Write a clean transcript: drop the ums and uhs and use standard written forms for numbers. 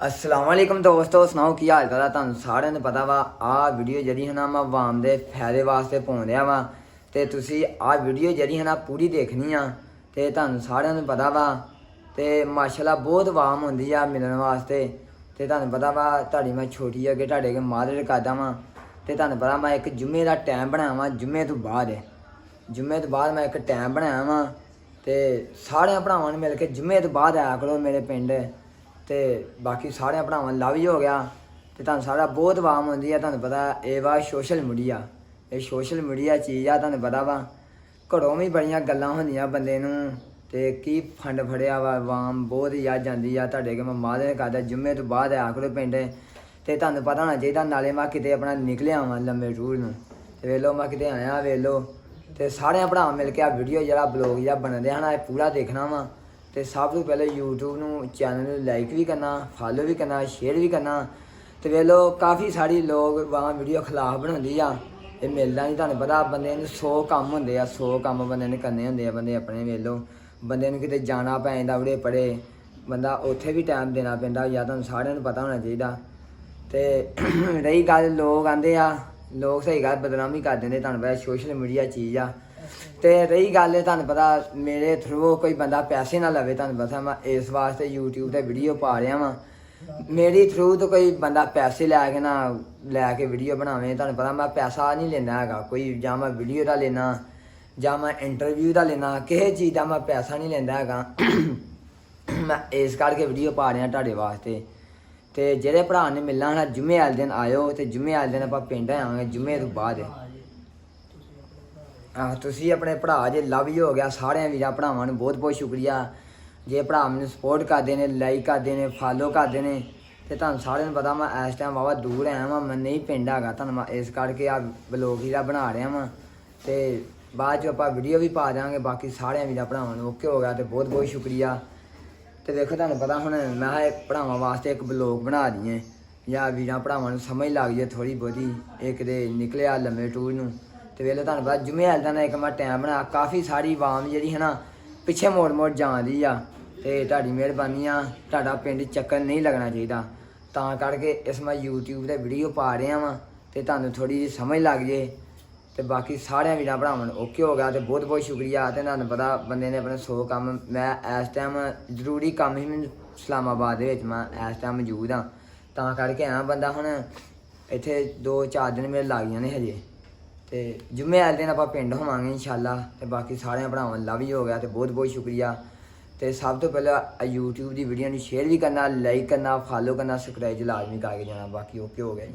अस्सलाम वालेकुम दोस्तों, सुनाओ की हाल चाल है। तुहानू सारिਆਂ ਨੂੰ पता वा आ वीडियो ਜਿਹੜੀ है ना मैं वाम ਦੇ ਫਾਇਦੇ ਵਾਸਤੇ ਪਾਉਣ ਰਿਹਾ ਵਾ ਤੇ ਤੁਸੀਂ ਆ ਵੀਡੀਓ ਜਿਹੜੀ ਹੈ ਨਾ ਪੂਰੀ ਦੇਖਣੀ ਆ ਤੇ ਤੁਹਾਨੂੰ ਸਾਰਿਆਂ ਨੂੰ ਪਤਾ ਵਾ ਤੇ ਮਾਸ਼ਾਅੱਲਾ ਬਹੁਤ ਵਾਮ ਹੁੰਦੀ ਆ ਮਿਲਣ ਵਾਸਤੇ ਤੇ ਤੁਹਾਨੂੰ ਪਤਾ ਵਾ ਤੁਹਾਡੀ ਮੈਂ ਛੋਟੀ ਅੱਗੇ ਤੁਹਾਡੇ ਕੇ ਮਾਦਰ ਕਰਦਾ ਵਾਂ ਤੇ ਤੁਹਾਨੂੰ ਪਤਾ ਮੈਂ ਇੱਕ ਜੁਮੇ ਦਾ ਟਾਈਮ ਬਣਾਇਆ ਜੁਮੇ ਤੋਂ ਬਾਅਦ ਮੈਂ ਇੱਕ ਟਾਈਮ ਬਣਾਇਆ ਵਾ ਤੇ ਸਾਰਿਆਂ ਭਰਾਵਾਂ ਨੂੰ ਮਿਲ ਕੇ ਜੁਮੇ ਤੋਂ ਬਾਅਦ ਆਇਆ ਕਰੋ ਮੇਰੇ ਪਿੰਡ ਤੇ ਬਾਕੀ ਸਾਰਿਆਂ ਭਰਾਵਾਂ ਲਵ ਹੀ ਹੋ ਗਿਆ ਤੇ ਤੁਹਾਨੂੰ ਸਾਰਾ ਬਹੁਤ ਵਾਮ ਹੁੰਦੀ ਆ। ਤੁਹਾਨੂੰ ਪਤਾ ਇਹ ਵਾ ਸੋਸ਼ਲ ਮੀਡੀਆ ਚੀਜ਼ ਆ। ਤੁਹਾਨੂੰ ਪਤਾ ਵਾ ਘਰੋਂ ਵੀ ਬੜੀਆਂ ਗੱਲਾਂ ਹੁੰਦੀਆਂ ਬੰਦੇ ਨੂੰ ਤੇ ਕੀ ਫੰਡ ਫੜਿਆ ਵਾ ਵਾਮ ਬਹੁਤ ਯਾਦ ਜਾਂਦੀ ਆ ਤੁਹਾਡੇ ਕੇ ਮੈਂ ਮਾਦੇ ਕਰਦਾ ਜੁਮੇ ਤੋਂ ਬਾਅਦ ਆਇਆ ਕਰੋ ਪਿੰਡ ਤੇ ਤੁਹਾਨੂੰ ਪਤਾ ਹੋਣਾ ਚਾਹੀਦਾ ਨਾਲੇ ਮੈਂ ਕਿਤੇ ਆਪਣਾ ਨਿਕਲਿਆ ਵਾਂ ਲੰਮੇ ਟੂਰ ਨੂੰ ਤੇ ਵੇਖ ਲਓ ਮੈਂ ਕਿਤੇ ਆਇਆ ਵੇਖ ਲਓ ਤੇ ਸਾਰਿਆਂ ਭਰਾਵਾਂ ਮਿਲ ਕੇ ਆ ਵੀਡੀਓ ਜਿਹੜਾ ਬਲੌਗ ਜਿਹਾ ਬਣਦੇ ਹਨ ਇਹ ਪੂਰਾ ਦੇਖਣਾ ਵਾ ਤੇ ਸਭ ਤੋਂ ਪਹਿਲੇ YouTube ਨੂੰ ਚੈਨਲ ਨੂੰ ਲਾਈਕ ਵੀ ਕਰਨਾ, ਫਾਲੋ ਵੀ ਕਰਨਾ, ਸ਼ੇਅਰ ਵੀ ਕਰਨਾ ਤੇ ਵੇਖ ਲਓ ਕਾਫੀ ਸਾਰੀ ਲੋਕ ਵਾਂ ਵੀਡੀਓ ਖਿਲਾਫ ਬਣਾਉਂਦੀ ਆ। ਇਹ ਮਿਲਦਾ ਨਹੀਂ ਤੁਹਾਨੂੰ ਪਤਾ ਬੰਦੇ ਨੂੰ 100 ਕੰਮ ਹੁੰਦੇ ਆ 100 ਕੰਮ ਬੰਦੇ ਨੇ ਕਰਨੇ ਹੁੰਦੇ ਆ। ਬੰਦੇ ਆਪਣੇ ਵੇਖ ਲਓ ਬੰਦੇ ਨੂੰ ਕਿਤੇ ਜਾਣਾ ਪੈ ਜਾਂਦਾ ਉਰੇ ਪਰੇ ਬੰਦਾ ਉੱਥੇ ਵੀ ਟਾਈਮ ਦੇਣਾ ਪੈਂਦਾ ਜਾਂ ਤੁਹਾਨੂੰ ਸਾਰਿਆਂ ਨੂੰ ਪਤਾ ਹੋਣਾ ਚਾਹੀਦਾ। ਤੇ ਰਹੀ ਗੱਲ ਲੋਕ ਆਂਦੇ ਆ ਲੋਕ ਸਹੀ ਗੱਲ ਬਦਨਾਮੀ ਕਰ ਦਿੰਦੇ ਤੁਹਾਨੂੰ ਪਤਾ ਸੋਸ਼ਲ ਮੀਡੀਆ ਚੀਜ਼ ਆ। ਤੇ ਰਹੀ ਗੱਲ ਤੁਹਾਨੂੰ ਪਤਾ ਮੇਰੇ ਥਰੂ ਕੋਈ ਬੰਦਾ ਪੈਸੇ ਨਾ ਲਵੇ ਤੁਹਾਨੂੰ ਪਤਾ ਮੈਂ ਇਸ ਵਾਸਤੇ YouTube ਤੇ ਵੀਡੀਓ ਪਾ ਰਿਹਾ ਵਾਂ ਮੇਰੀ ਥਰੂ ਤੋਂ ਕੋਈ ਬੰਦਾ ਪੈਸੇ ਲੈ ਕੇ ਵੀਡੀਓ ਬਣਾਵੇ ਤੁਹਾਨੂੰ ਪਤਾ ਮੈਂ ਪੈਸਾ ਨਹੀਂ ਲੈਣਾ ਹੈਗਾ ਕੋਈ ਜਾਂ ਮੈਂ ਵੀਡੀਓ ਦਾ ਲੈਣਾ ਜਾਂ ਮੈਂ ਇੰਟਰਵਿਊ ਦਾ ਲੈਣਾ ਕਿਸੇ ਚੀਜ਼ ਦਾ ਮੈਂ ਪੈਸਾ ਨਹੀਂ ਲੈਂਦਾ ਹੈਗਾ। ਮੈਂ ਇਸ ਕਰਕੇ ਵੀਡੀਓ ਪਾ ਰਿਹਾ ਤੁਹਾਡੇ ਵਾਸਤੇ ਤੇ ਜਿਹੜੇ ਭਰਾ ਨੇ ਮਿਲਣਾ ਹੈ ਜੁਮੇ ਵਾਲੇ ਦਿਨ ਆਇਓ ਤੇ ਜੁਮੇ ਵਾਲੇ ਦਿਨ ਆਪਾਂ ਪਿੰਡ ਆਵਾਂਗੇ ਜੁਮੇ ਤੋਂ ਬਾਅਦ। ਤੁਸੀਂ ਆਪਣੇ ਭਰਾ ਜੇ ਲਵ ਹੀ ਹੋ ਗਿਆ ਸਾਰਿਆਂ ਵੀਰਾਂ ਭਰਾਵਾਂ ਨੂੰ ਬਹੁਤ ਬਹੁਤ ਸ਼ੁਕਰੀਆ ਜੇ ਭਰਾ ਮੈਨੂੰ ਸਪੋਰਟ ਕਰਦੇ ਨੇ ਲਾਈਕ ਕਰਦੇ ਨੇ ਫਾਲੋ ਕਰਦੇ ਨੇ ਤੇ ਤੁਹਾਨੂੰ ਸਾਰਿਆਂ ਨੂੰ ਪਤਾ ਮੈਂ ਇਸ ਟਾਈਮ ਵਾਵਾ ਦੂਰ ਆਇਆ ਵਾਂ ਮੈਂ ਨਹੀਂ ਪਿੰਡ ਹੈਗਾ ਤੁਹਾਨੂੰ ਮੈਂ ਇਸ ਕਰਕੇ ਆ ਬਲੌਗ ਹੀ ਦਾ ਬਣਾ ਰਿਹਾ ਵਾਂ ਤੇ ਬਾਅਦ 'ਚ ਆਪਾਂ ਵੀਡੀਓ ਵੀ ਪਾ ਦਿਆਂਗੇ। ਬਾਕੀ ਸਾਰਿਆਂ ਵੀਰਾਂ ਭਰਾਵਾਂ ਨੂੰ ਓਕੇ ਹੋ ਗਿਆ ਤੇ ਬਹੁਤ ਬਹੁਤ ਸ਼ੁਕਰੀਆ। ਤੇ ਦੇਖੋ ਤੁਹਾਨੂੰ ਪਤਾ ਹੁਣ ਮੈਂ ਭਰਾਵਾਂ ਵਾਸਤੇ ਇੱਕ ਬਲੌਗ ਬਣਾ ਦਈਏ ਜਾਂ ਵੀਰਾਂ ਭਰਾਵਾਂ ਨੂੰ ਸਮਝ ਲੱਗ ਜਾਏ ਥੋੜ੍ਹੀ ਬਹੁਤੀ ਇੱਕ ਦੇ ਨਿਕਲਿਆ ਲੰਮੇ ਟੂਰ ਨੂੰ ਤੇ ਵੇਲੇ ਤੁਹਾਨੂੰ ਪਤਾ ਜੁਮੇ ਵਾਲੇ ਦਿਨ ਇੱਕ ਮੈਂ ਟਾਈਮ ਬਣਾ ਕਾਫੀ ਸਾਰੀ ਆਵਾਮ ਜਿਹੜੀ ਹੈ ਨਾ ਪਿੱਛੇ ਮੋੜ ਜਾਂਦੀ ਆ ਤੇ ਤੁਹਾਡੀ ਮਿਹਰਬਾਨੀ ਆ ਤੁਹਾਡਾ ਪਿੰਡ ਚੱਕਰ ਨਹੀਂ ਲੱਗਣਾ ਚਾਹੀਦਾ ਤਾਂ ਕਰਕੇ ਇਸ ਮੈਂ YouTube ਤੇ ਵੀਡੀਓ ਪਾ ਰਿਹਾ ਵਾਂ ਤੇ ਤੁਹਾਨੂੰ ਥੋੜ੍ਹੀ ਜਿਹੀ ਸਮਝ ਲੱਗ ਜੇ ਤੇ ਬਾਕੀ ਸਾਰਿਆਂ ਵੀਰਾਂ ਭਰਾਵਾਂ ਨੂੰ ਓਕੇ ਹੋ ਗਿਆ ਤੇ ਬਹੁਤ ਬਹੁਤ ਸ਼ੁਕਰੀਆ। ਤੇ ਤੁਹਾਨੂੰ ਪਤਾ ਬੰਦੇ ਨੇ ਆਪਣੇ 100 ਕੰਮ ਮੈਂ ਇਸ ਟਾਈਮ ਜ਼ਰੂਰੀ ਕੰਮ ਹੀ ਮੈਨੂੰ ਇਸਲਾਮਾਬਾਦ ਦੇ ਵਿੱਚ ਮੈਂ ਇਸ ਟਾਈਮ ਮੌਜੂਦ ਹਾਂ ਤਾਂ ਕਰਕੇ ਆਇਆ ਬੰਦਾ ਹੁਣ ਇੱਥੇ 2-4 ਦਿਨ ਮੇਰੇ ਲੱਗ ਜਾਣੇ ਹਜੇ ਤੇ ਜੁਮੇ ਵਾਲੇ ਦਿਨ ਆਪਾਂ ਪਿੰਡ ਹੋਵਾਂਗੇ ਇਨਸ਼ਾਅੱਲਾ। ਤੇ ਬਾਕੀ ਸਾਰਿਆਂ ਭਰਾਵਾਂ ਲਵ ਹੀ ਹੋ ਗਿਆ ਤੇ ਬਹੁਤ ਬਹੁਤ ਸ਼ੁਕਰੀਆ। ਤੇ ਸਭ ਤੋਂ ਪਹਿਲਾਂ YouTube ਦੀ ਵੀਡੀਓ ਨੂੰ ਸ਼ੇਅਰ ਵੀ ਕਰਨਾ, ਲਾਈਕ ਕਰਨਾ, ਫਾਲੋ ਕਰਨਾ, ਸਬਸਕ੍ਰਾਈਬ ਲਾਜ਼ਮੀ ਕਰਕੇ ਜਾਣਾ। ਬਾਕੀ ਓਕੇ ਹੋ ਗਿਆ ਜੀ।